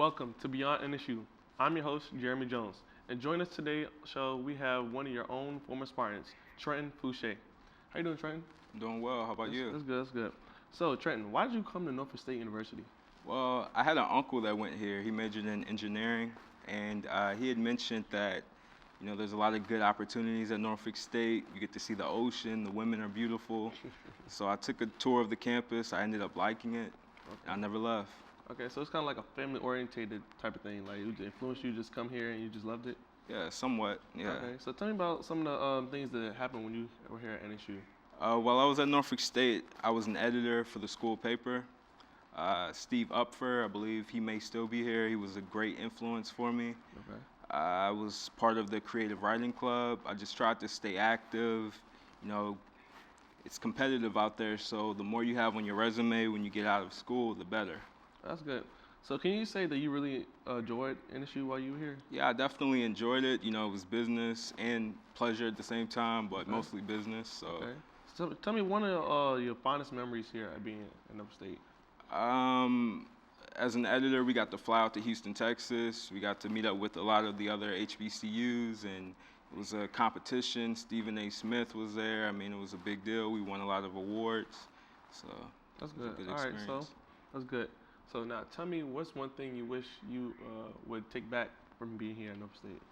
Welcome to Beyond NSU. I'm your host, Jeremy Jones. And join us today show, we have one of your own former Spartans, Trenton Fouche. How you doing, Trenton? I'm doing well. How about you? That's good. So, Trenton, why did you come to Norfolk State University? Well, I had an uncle that went here. He majored in engineering, and he had mentioned that, there's a lot of good opportunities at Norfolk State. You get to see the ocean. The women are beautiful. So I took a tour of the campus. I ended up liking it. Okay. I never left. Okay, so it's kind of like a family-oriented type of thing. Like, it influenced you to just come here and you just loved it? Yeah, somewhat. Yeah. Okay, so tell me about some of the things that happened when you were here at NSU. While I was at Norfolk State, I was an editor for the school paper. Steve Upfer, I believe he may still be here. He was a great influence for me. Okay. I was part of the creative writing club. I just tried to stay active. It's competitive out there, so the more you have on your resume when you get out of school, the better. That's good. So can you say that you really enjoyed NSU while you were here? Yeah, I definitely enjoyed it. It was business and pleasure at the same time, but mostly business. So. Okay. So tell me one of your fondest memories here at being in Norfolk State. As an editor, we got to fly out to Houston, Texas. We got to meet up with a lot of the other HBCUs, and it was a competition. Stephen A. Smith was there. I mean, it was a big deal. We won a lot of awards. So That's it was good. a good All right, experience. so that's good. So now tell me, what's one thing you wish you would take back from being here at Norfolk State?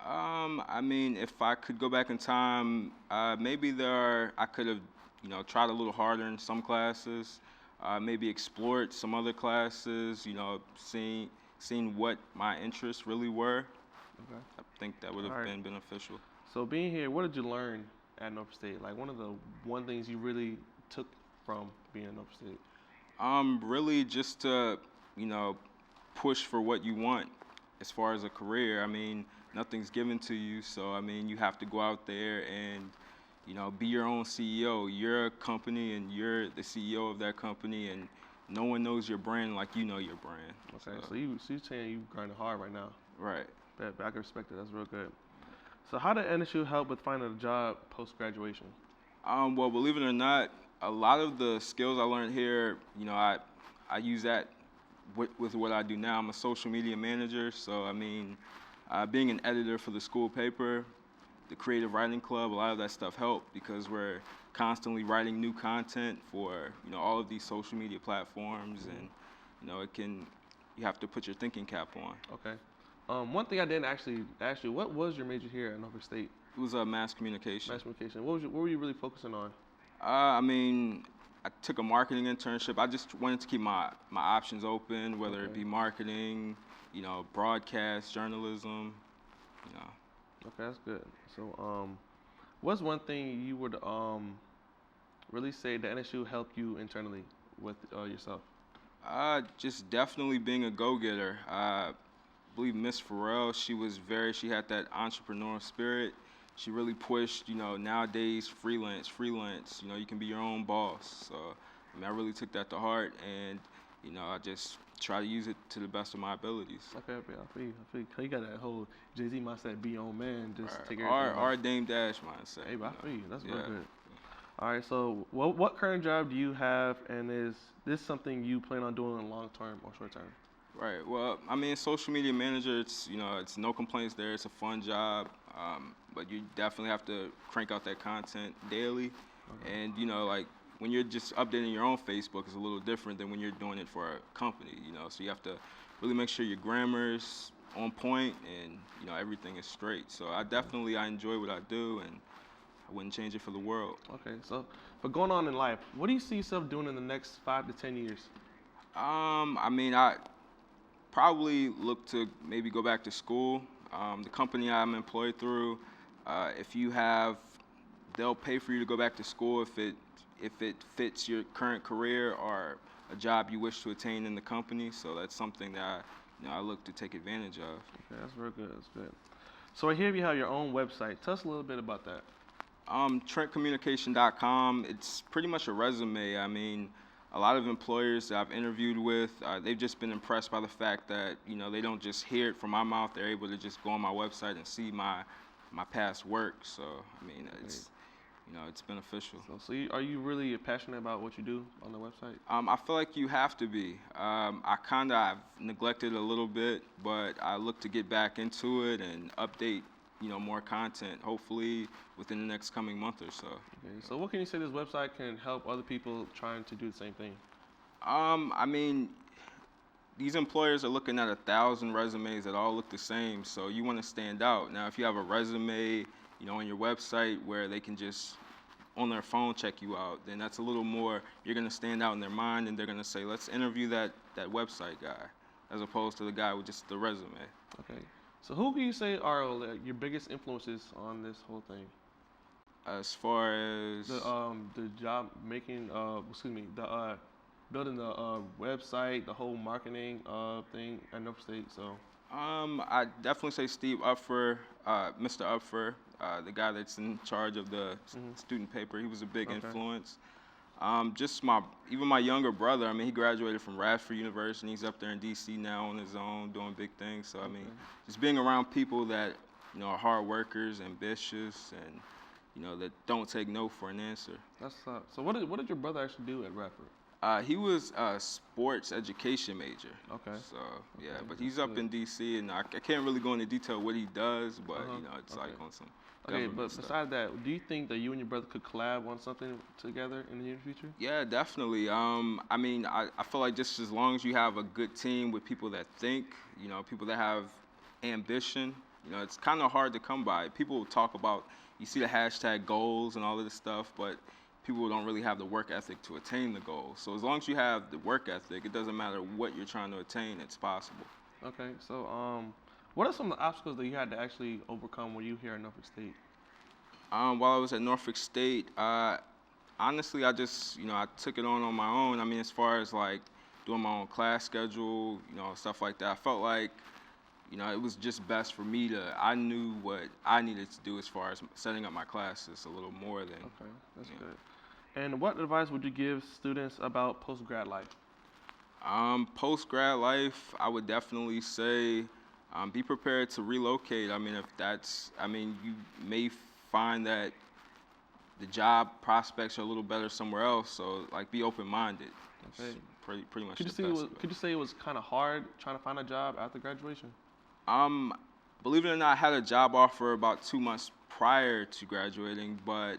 I mean, if I could go back in time, maybe I could have, tried a little harder in some classes. Maybe explored some other classes. Seeing what my interests really were. Okay. I think that would have been beneficial. So being here, what did you learn at Norfolk State? Like one things you really took from being at Norfolk State? Really just to, push for what you want as far as a career. I mean, nothing's given to you, so I mean, you have to go out there and, be your own CEO. You're a company and you're the CEO of that company, and no one knows your brand like you know your brand. Okay, so you're saying you grinding hard right now. Right. But I can respect it. That's real good. So how did NSU help with finding a job post-graduation? Well, believe it or not, a lot of the skills I learned here, I use that with what I do now. I'm a social media manager, so I mean, being an editor for the school paper, the creative writing club, a lot of that stuff helped because we're constantly writing new content for all of these social media platforms, and you have to put your thinking cap on. Okay. One thing I didn't actually ask you, what was your major here at Norfolk State? It was mass communication. Mass communication. What were you really focusing on? I mean, I took a marketing internship. I just wanted to keep my options open, whether it be marketing, broadcast, journalism, Okay, that's good. So, what's one thing you would really say that NSU helped you internally with yourself? Just definitely being a go-getter. I believe Miss Farrell, she had that entrepreneurial spirit. She really pushed, nowadays freelance, you can be your own boss. So, I mean, I really took that to heart, and, I just try to use it to the best of my abilities. Okay, I feel you. You got that whole Jay-Z mindset, be your own man, just take everything. Our Dame Dash mindset. Hey, I feel you. That's real good. All right, so what current job do you have, and is this something you plan on doing in long term or short term? Right. Well, I mean, social media manager, it's no complaints there. It's a fun job, but you definitely have to crank out that content daily. Okay. And like when you're just updating your own Facebook, it's a little different than when you're doing it for a company. So you have to really make sure your grammar's on point and everything is straight. So I enjoy what I do, and I wouldn't change it for the world. Okay. So, but going on in life, what do you see yourself doing in the next 5 to 10 years? I mean, I probably look to maybe go back to school. The company I'm employed through, they'll pay for you to go back to school if it fits your current career or a job you wish to attain in the company. So that's something that I look to take advantage of. Okay, that's real good. That's good. So I hear you have your own website. Tell us a little bit about that. TrentCommunication.com. It's pretty much a resume. I mean, a lot of employers that I've interviewed with, they've just been impressed by the fact that they don't just hear it from my mouth. They're able to just go on my website and see my past work. So I mean, it's beneficial. Are you really passionate about what you do on the website? I feel like you have to be. I've neglected a little bit, but I look to get back into it and update, more content, hopefully within the next coming month or so. Okay, so what can you say this website can help other people trying to do the same thing? I mean, these employers are looking at 1,000 resumes that all look the same, so you want to stand out. Now, if you have a resume, on your website where they can just on their phone check you out, then that's a little more, you're going to stand out in their mind, and they're going to say, let's interview that website guy, as opposed to the guy with just the resume. Okay. So who can you say are your biggest influences on this whole thing? As far as the job making, building the website, the whole marketing thing at North State. So I definitely say Steve Upfer, Mr. Upfer, the guy that's in charge of the student paper. He was a big influence. Even my younger brother. I mean, he graduated from Radford University. He's up there in D.C. now on his own, doing big things. So I mean, just being around people that are hard workers, ambitious, and that don't take no for an answer. That's so. What did your brother actually do at Radford? He was a sports education major. Okay. So yeah, but he's up in D.C. and I can't really go into detail what he does, but it's like on some. Okay, but stuff. besides that, do you think that you and your brother could collab on something together in the near future? Yeah, definitely. I mean, I feel like just as long as you have a good team with people that think, people that have ambition, it's kind of hard to come by. People talk about, you see the hashtag goals and all of this stuff, but people don't really have the work ethic to attain the goal. So as long as you have the work ethic, it doesn't matter what you're trying to attain, it's possible. Okay, so what are some of the obstacles that you had to actually overcome when you here at Norfolk State? While I was at Norfolk State, honestly, I just, I took it on my own. I mean, as far as like doing my own class schedule, stuff like that, I felt like, it was just best for me I knew what I needed to do as far as setting up my classes a little more than. Okay, that's good. And what advice would you give students about post-grad life? Post-grad life, I would definitely say be prepared to relocate. I mean, you may find that the job prospects are a little better somewhere else, so like be open-minded. Okay. Pretty much. Could you say it was kind of hard trying to find a job after graduation? Believe it or not, I had a job offer about 2 months prior to graduating, but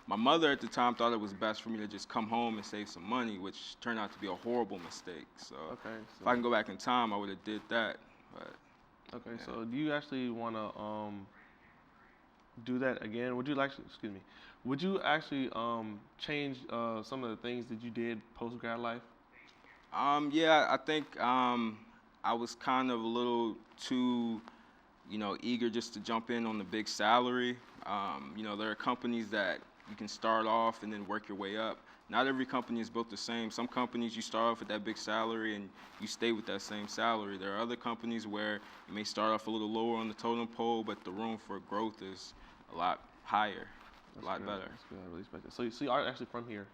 my mother at the time thought it was best for me to just come home and save some money, which turned out to be a horrible mistake. So, if I can go back in time, I would have did that. But, so do you actually want to do that again? Would you actually change some of the things that you did post-grad life? Yeah, I think I was kind of a little too, eager just to jump in on the big salary. There are companies that you can start off and then work your way up. Not every company is built the same. Some companies you start off with that big salary and you stay with that same salary. There are other companies where you may start off a little lower on the totem pole, but the room for growth is a lot higher, a lot better. That's good. I really respect it. So you are actually from here?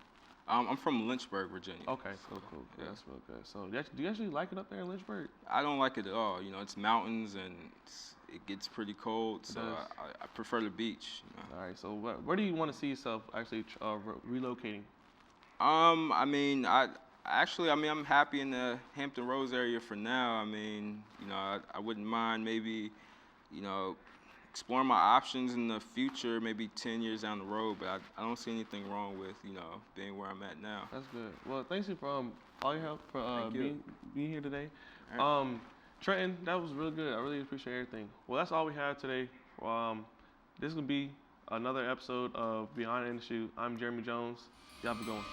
I'm from Lynchburg, Virginia. Okay, cool. Yeah. That's real good. So do you actually like it up there in Lynchburg? I don't like it at all. It's mountains and it gets pretty cold, so I prefer the beach. All right. So where do you want to see yourself actually relocating? I mean, I'm happy in the Hampton Roads area for now. I mean, I wouldn't mind maybe, exploring my options in the future, maybe 10 years down the road, but I don't see anything wrong with, being where I'm at now. This good. Well, thanks you for all your help for being here today. Right. Trenton, that was really good. I really appreciate everything. Well, that's all we have today. This will be another episode of Beyond NSU. I'm Jeremy Jones. Y'all be going.